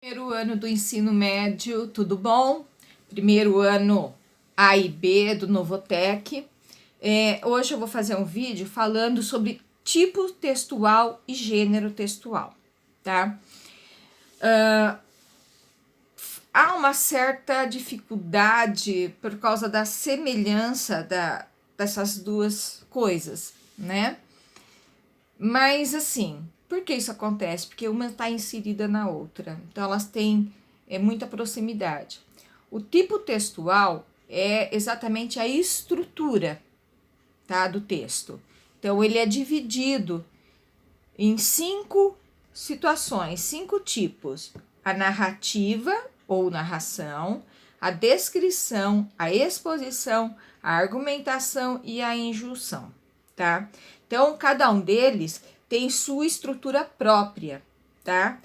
Primeiro ano do ensino médio, tudo bom? Primeiro ano A e B do Novotec. Hoje eu vou fazer um vídeo falando sobre tipo textual e gênero textual, tá? Há uma certa dificuldade por causa da semelhança dessas duas coisas, né? Mas assim, por que isso acontece? Porque uma está inserida na outra, então elas têm muita proximidade. O tipo textual é exatamente a estrutura, tá, do texto. Então ele é dividido em 5 situações, 5 tipos: a narrativa ou narração, a descrição, a exposição, a argumentação e a injunção, tá? Então, cada um deles tem sua estrutura própria, tá?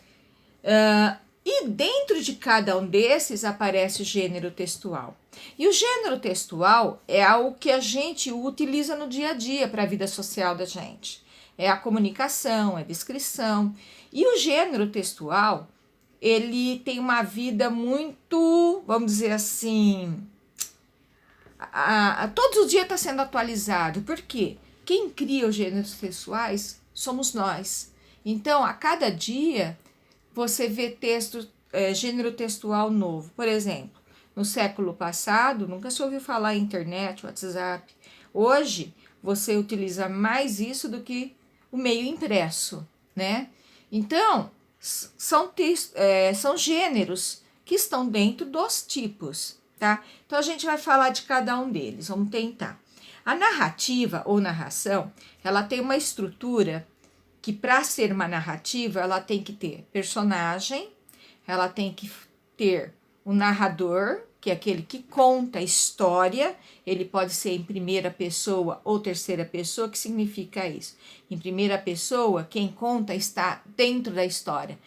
E dentro de cada um desses aparece o gênero textual. E o gênero textual é algo que a gente utiliza no dia a dia para a vida social da gente. É a comunicação, é a descrição. E o gênero textual, ele tem uma vida muito, vamos dizer assim, todos os dias está sendo atualizado. Por quê? Quem cria os gêneros textuais somos nós. Então, a cada dia, você vê gênero textual novo. Por exemplo, no século passado, nunca se ouviu falar em internet, WhatsApp. Hoje, você utiliza mais isso do que o meio impresso, né? Então, são gêneros que estão dentro dos tipos, tá? Então, a gente vai falar de cada um deles, vamos tentar. A narrativa ou narração, ela tem uma estrutura que, para ser uma narrativa, ela tem que ter personagem, ela tem que ter um narrador, que é aquele que conta a história. Ele pode ser em primeira pessoa ou terceira pessoa. Que significa isso? Em primeira pessoa, quem conta está dentro da história.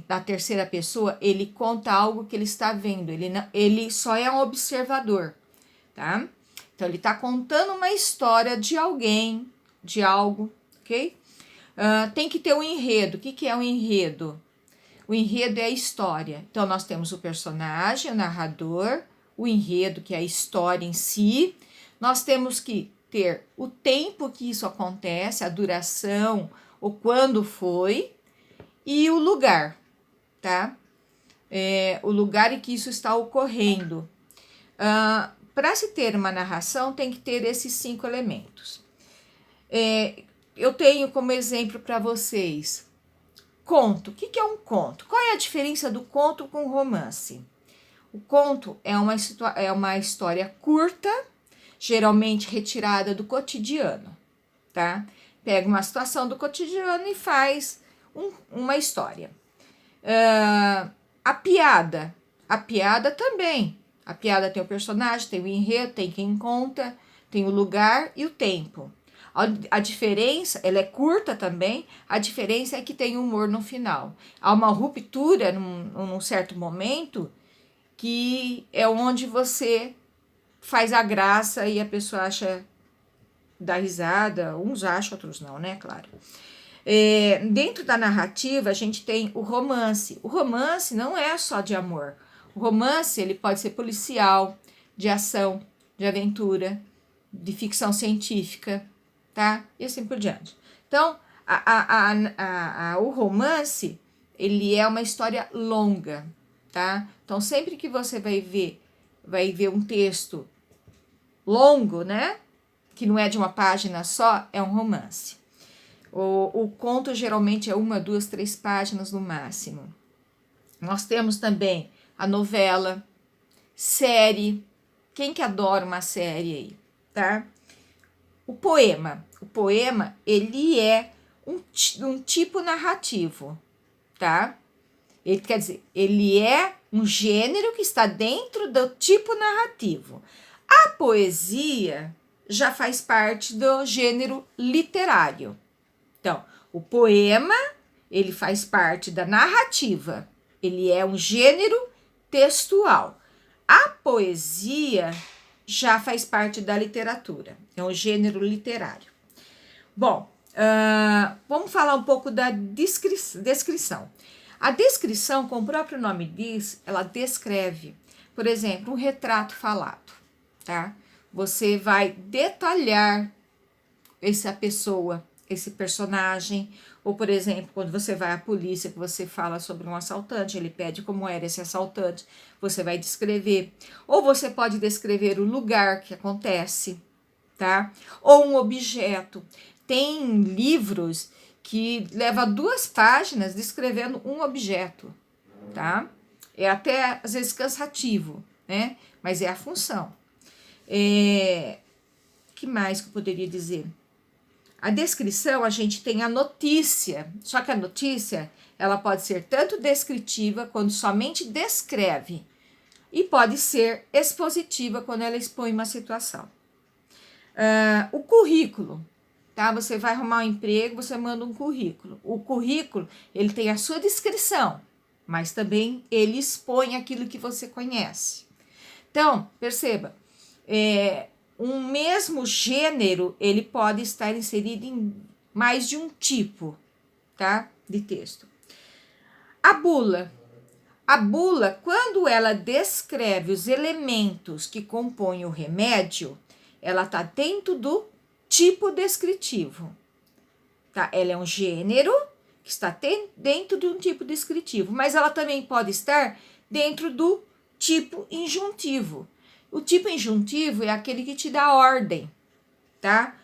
Na terceira pessoa, ele conta algo que ele está vendo, ele só é um observador, tá? Então, ele está contando uma história de alguém, de algo, ok? Tem que ter um enredo. O que é um enredo? O enredo é a história. Então, nós temos o personagem, o narrador, o enredo, que é a história em si. Nós temos que ter o tempo que isso acontece, a duração, ou quando foi, e o lugar, tá? O lugar em que isso está ocorrendo. Para se ter uma narração, tem que ter esses 5 elementos. Eu tenho como exemplo para vocês conto. O que é um conto? Qual é a diferença do conto com o romance? O conto é uma história curta, geralmente retirada do cotidiano, tá? Pega uma situação do cotidiano e faz uma história. A piada também. A piada tem o personagem, tem o enredo, tem quem conta, tem o lugar e o tempo. A diferença, ela é curta também, a diferença é que tem humor no final. Há uma ruptura num certo momento, que é onde você faz a graça e a pessoa acha, dá risada, uns acham, outros não, né, claro. Dentro da narrativa, a gente tem o romance. O romance não é só de amor. O romance, ele pode ser policial, de ação, de aventura, de ficção científica, tá? E assim por diante. Então, o romance, ele é uma história longa, tá? Então, sempre que você vai ver um texto longo, né? Que não é de uma página só, é um romance. O conto geralmente é 1, 2, 3 páginas no máximo. Nós temos também a novela, série. Quem que adora uma série aí, tá? O poema, ele é um tipo narrativo, tá? Ele quer dizer, ele é um gênero que está dentro do tipo narrativo. A poesia já faz parte do gênero literário. Então, o poema, ele faz parte da narrativa. Ele é um gênero textual. A poesia já faz parte da literatura. É um gênero literário. Bom, vamos falar um pouco da descrição. A descrição, como o próprio nome diz, ela descreve, por exemplo, um retrato falado, tá? Você vai detalhar essa pessoa, esse personagem, ou por exemplo, quando você vai à polícia, que você fala sobre um assaltante, ele pede como era esse assaltante, você vai descrever, ou você pode descrever o lugar que acontece, tá? Ou um objeto. Tem livros que leva 2 páginas descrevendo um objeto, tá? É até às vezes cansativo, né? Mas é a função. Que mais que eu poderia dizer? A descrição, a gente tem a notícia, só que a notícia, ela pode ser tanto descritiva, quando somente descreve, e pode ser expositiva, quando ela expõe uma situação. O currículo, tá? Você vai arrumar um emprego, você manda um currículo. O currículo, ele tem a sua descrição, mas também ele expõe aquilo que você conhece. Então, perceba, um mesmo gênero, ele pode estar inserido em mais de um tipo, tá? De texto. A bula. A bula, quando ela descreve os elementos que compõem o remédio, ela está dentro do tipo descritivo, tá? Ela é um gênero que está dentro de um tipo descritivo, mas ela também pode estar dentro do tipo injuntivo. O tipo injuntivo é aquele que te dá ordem, tá?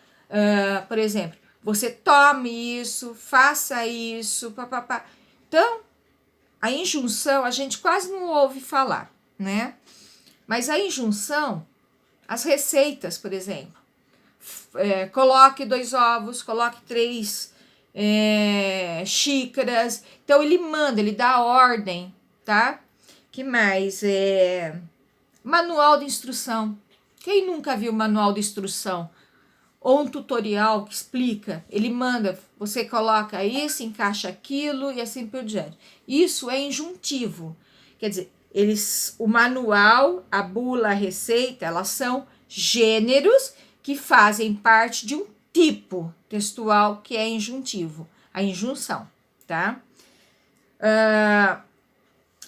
Por exemplo, você tome isso, faça isso, papapá. Então, a injunção a gente quase não ouve falar, né? Mas a injunção, as receitas, por exemplo, coloque 2 ovos, coloque 3 xícaras. Então, ele manda, ele dá ordem, tá? Que mais? Manual de instrução. Quem nunca viu manual de instrução? Ou um tutorial que explica, ele manda, você coloca isso, encaixa aquilo e assim por diante. Isso é injuntivo. Quer dizer, o manual, a bula, a receita, elas são gêneros que fazem parte de um tipo textual que é injuntivo, a injunção, tá?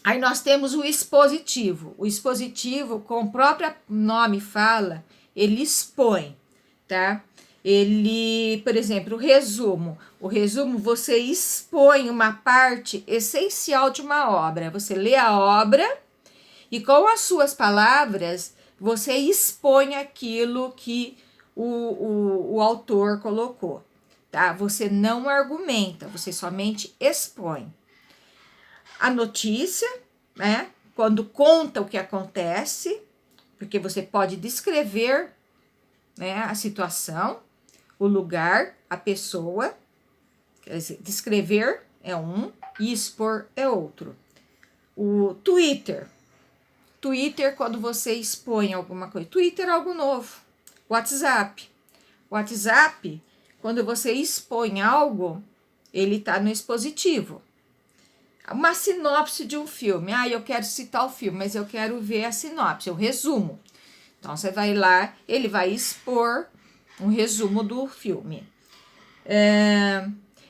Aí nós temos o expositivo. O expositivo, como o próprio nome fala, ele expõe, tá? Ele, por exemplo, o resumo. O resumo, você expõe uma parte essencial de uma obra. Você lê a obra e com as suas palavras, você expõe aquilo que o autor colocou, tá? Você não argumenta, você somente expõe. A notícia, né? Quando conta o que acontece, porque você pode descrever, né, a situação, o lugar, a pessoa. Quer dizer, descrever é um e expor é outro. O Twitter. Twitter, quando você expõe alguma coisa. Twitter é algo novo. WhatsApp. WhatsApp, quando você expõe algo, ele está no expositivo. Uma sinopse de um filme. Eu quero citar o filme, mas eu quero ver a sinopse, o resumo. Então, você vai lá, ele vai expor um resumo do filme.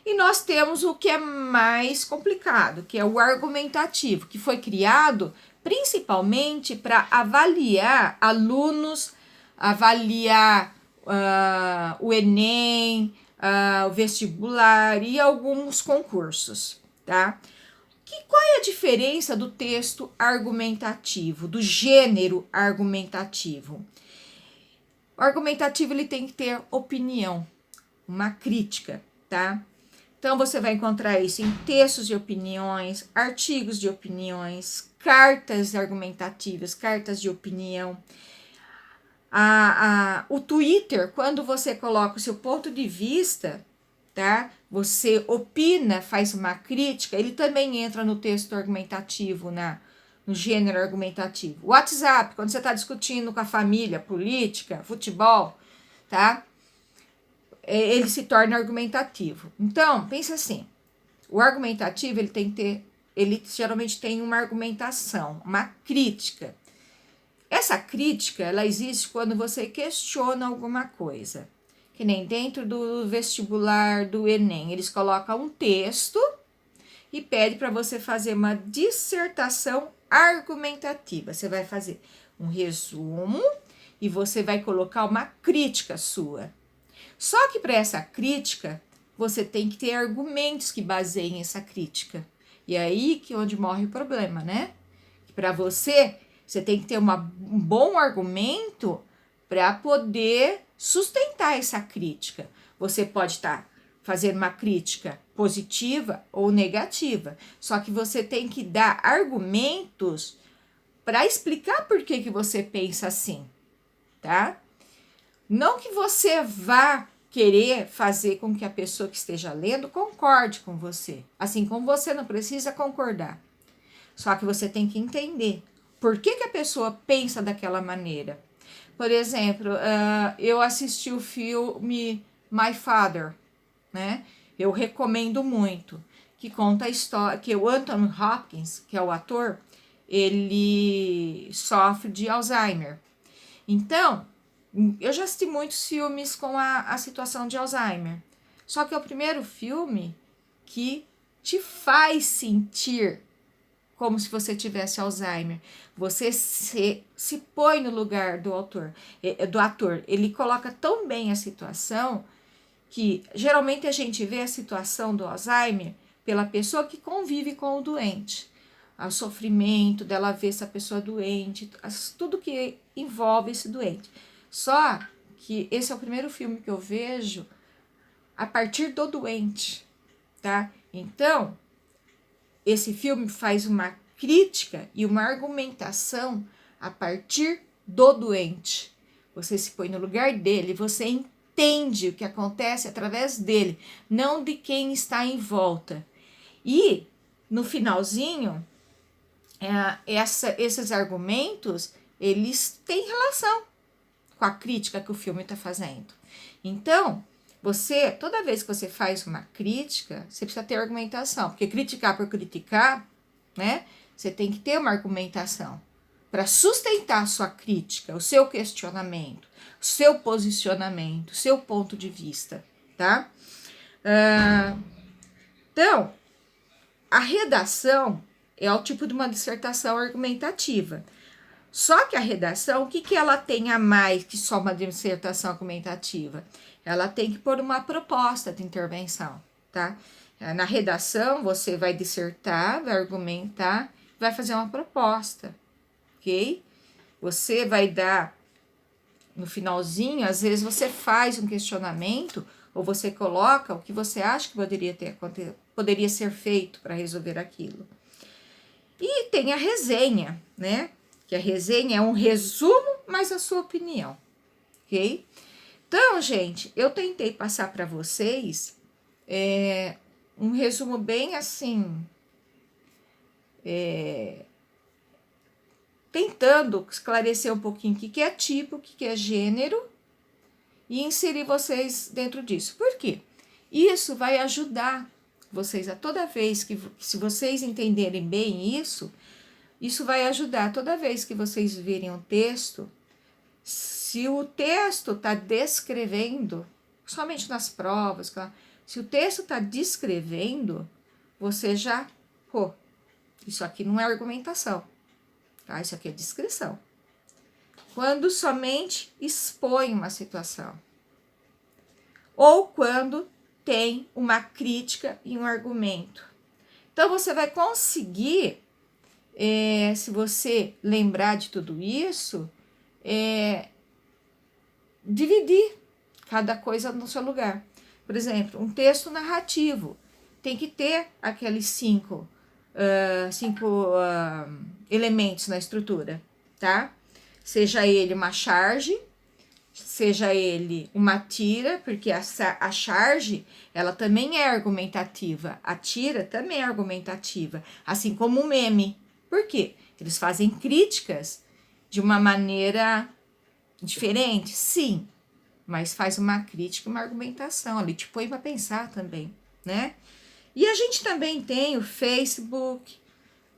E nós temos o que é mais complicado, que é o argumentativo, que foi criado principalmente para avaliar alunos, avaliar o Enem, o vestibular e alguns concursos, tá? Qual é a diferença do texto argumentativo, do gênero argumentativo? O argumentativo ele tem que ter opinião, uma crítica, tá? Então, você vai encontrar isso em textos de opiniões, artigos de opiniões, cartas argumentativas, cartas de opinião. O Twitter, quando você coloca o seu ponto de vista, tá? Você opina, faz uma crítica, ele também entra no texto argumentativo, no gênero argumentativo. O WhatsApp, quando você está discutindo com a família, política, futebol, tá? Ele se torna argumentativo. Então, pensa assim, o argumentativo, ele geralmente tem uma argumentação, uma crítica. Essa crítica, ela existe quando você questiona alguma coisa. Que nem dentro do vestibular do Enem, eles colocam um texto e pede para você fazer uma dissertação argumentativa. Você vai fazer um resumo e você vai colocar uma crítica sua. Só que para essa crítica, você tem que ter argumentos que baseiem essa crítica. E é aí que onde morre o problema, né? Para você tem que ter um bom argumento para poder sustentar essa crítica. Você pode estar fazendo uma crítica positiva ou negativa, só que você tem que dar argumentos para explicar por que você pensa assim, tá? Não que você vá querer fazer com que a pessoa que esteja lendo concorde com você, assim como você não precisa concordar. Só que você tem que entender por que a pessoa pensa daquela maneira. Por exemplo, eu assisti o filme My Father, né? Eu recomendo muito, que conta a história, que o Anthony Hopkins, que é o ator, ele sofre de Alzheimer. Então, eu já assisti muitos filmes com a situação de Alzheimer. Só que é o primeiro filme que te faz sentir como se você tivesse Alzheimer. Você se põe no lugar do ator. Ele coloca tão bem a situação que geralmente a gente vê a situação do Alzheimer pela pessoa que convive com o doente. O sofrimento dela ver essa pessoa doente, tudo que envolve esse doente. Só que esse é o primeiro filme que eu vejo a partir do doente, tá? Então, esse filme faz uma crítica e uma argumentação a partir do doente. Você se põe no lugar dele, você entende o que acontece através dele, não de quem está em volta. E, no finalzinho, esses argumentos, eles têm relação com a crítica que o filme está fazendo. Então, toda vez que você faz uma crítica, você precisa ter argumentação, porque criticar por criticar, né? Você tem que ter uma argumentação para sustentar a sua crítica, o seu questionamento, o seu posicionamento, o seu ponto de vista, tá? Então, a redação é o tipo de uma dissertação argumentativa. Só que a redação, o que ela tem a mais que só uma dissertação argumentativa? Ela tem que pôr uma proposta de intervenção, tá? Na redação, você vai dissertar, vai argumentar, vai fazer uma proposta, ok? Você vai dar, no finalzinho, às vezes você faz um questionamento ou você coloca o que você acha que poderia ser feito para resolver aquilo. E tem a resenha, né? Que a resenha é um resumo, mas a sua opinião, ok? Então, gente, eu tentei passar para vocês um resumo bem assim, tentando esclarecer um pouquinho o que é tipo, o que é gênero e inserir vocês dentro disso. Por quê? Isso vai ajudar vocês a toda vez que, se vocês entenderem bem isso vai ajudar toda vez que vocês virem um texto, se o texto está descrevendo, somente nas provas, claro, se o texto está descrevendo, você já, isso aqui não é argumentação, tá? Isso aqui é descrição. Quando somente expõe uma situação, ou quando tem uma crítica e um argumento. Então, você vai conseguir, se você lembrar de tudo isso, dividir cada coisa no seu lugar. Por exemplo, um texto narrativo tem que ter aqueles cinco elementos na estrutura, tá? Seja ele uma charge, seja ele uma tira, porque a charge, ela também é argumentativa, a tira também é argumentativa, assim como o meme. Por quê? Eles fazem críticas de uma maneira diferente, sim, mas faz uma crítica, uma argumentação ali, te põe para pensar também, né? E a gente também tem o Facebook,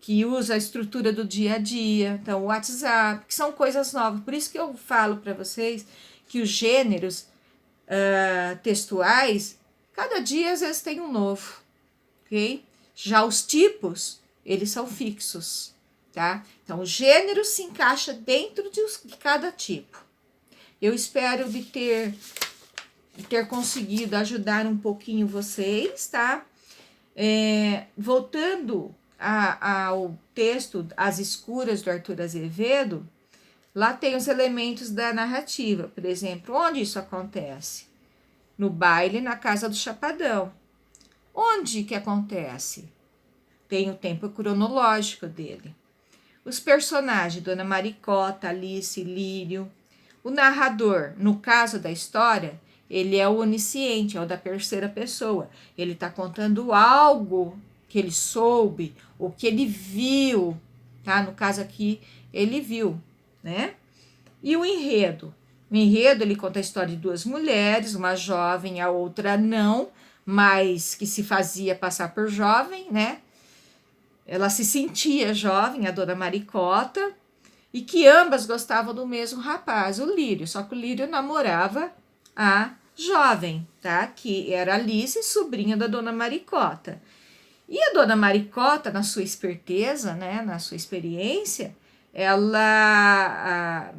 que usa a estrutura do dia a dia, então o WhatsApp, que são coisas novas. Por isso que eu falo para vocês que os gêneros textuais, cada dia às vezes tem um novo, ok? Já os tipos, eles são fixos, tá? Então, o gênero se encaixa dentro de cada tipo. Eu espero de ter conseguido ajudar um pouquinho vocês, tá? Voltando ao texto As Escuras, do Arthur Azevedo, lá tem os elementos da narrativa. Por exemplo, onde isso acontece? No baile, na casa do Chapadão. Onde que acontece? Tem o tempo cronológico dele. Os personagens, Dona Maricota, Alice, Lírio. O narrador, no caso da história, ele é o onisciente, é o da terceira pessoa. Ele está contando algo que ele soube, ou que ele viu, tá? No caso aqui, ele viu, né? E o enredo? O enredo, ele conta a história de duas mulheres, uma jovem, a outra não, mas que se fazia passar por jovem, né? Ela se sentia jovem, a Dona Maricota, e que ambas gostavam do mesmo rapaz, o Lírio, só que o Lírio namorava a jovem, tá? Que era Alice, sobrinha da Dona Maricota. E a Dona Maricota, na sua esperteza, né, na sua experiência, ela,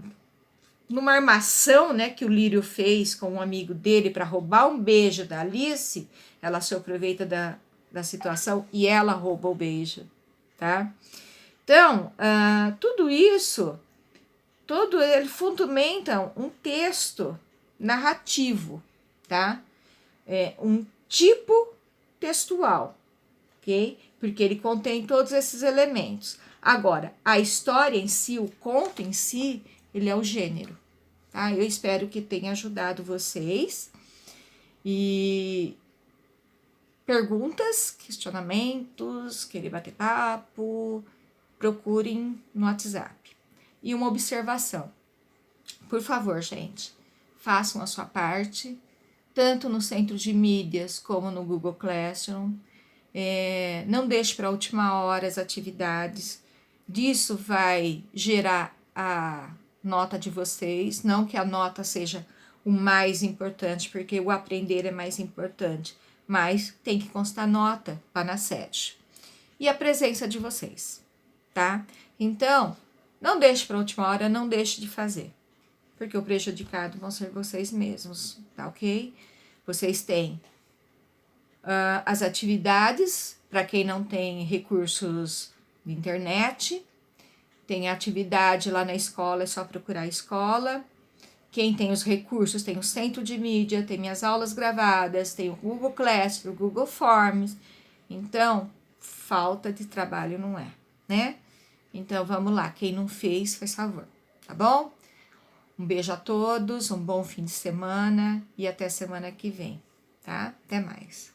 numa armação, né, que o Lírio fez com um amigo dele para roubar um beijo da Alice, ela se aproveita da situação e ela rouba o beijo, tá? Então, tudo isso, ele fundamenta um texto narrativo, tá? Um tipo textual, ok? Porque ele contém todos esses elementos. Agora, a história em si, o conto em si, ele é o gênero, tá? Eu espero que tenha ajudado vocês. E perguntas, questionamentos, querer bater papo, procurem no WhatsApp. E uma observação. Por favor, gente, façam a sua parte, tanto no centro de mídias como no Google Classroom. Não deixe para a última hora as atividades. Disso vai gerar a nota de vocês. Não que a nota seja o mais importante, porque o aprender é mais importante. Mas tem que constar nota para na sede. E a presença de vocês, tá? Então, não deixe para a última hora, não deixe de fazer. Porque o prejudicado vão ser vocês mesmos, tá ok? Vocês têm as atividades, para quem não tem recursos de internet, tem atividade lá na escola, é só procurar a escola. Quem tem os recursos, tem o centro de mídia, tem minhas aulas gravadas, tem o Google Classroom, o Google Forms. Então, falta de trabalho não é, né? Então, vamos lá, quem não fez, faz favor, tá bom? Um beijo a todos, um bom fim de semana e até semana que vem, tá? Até mais.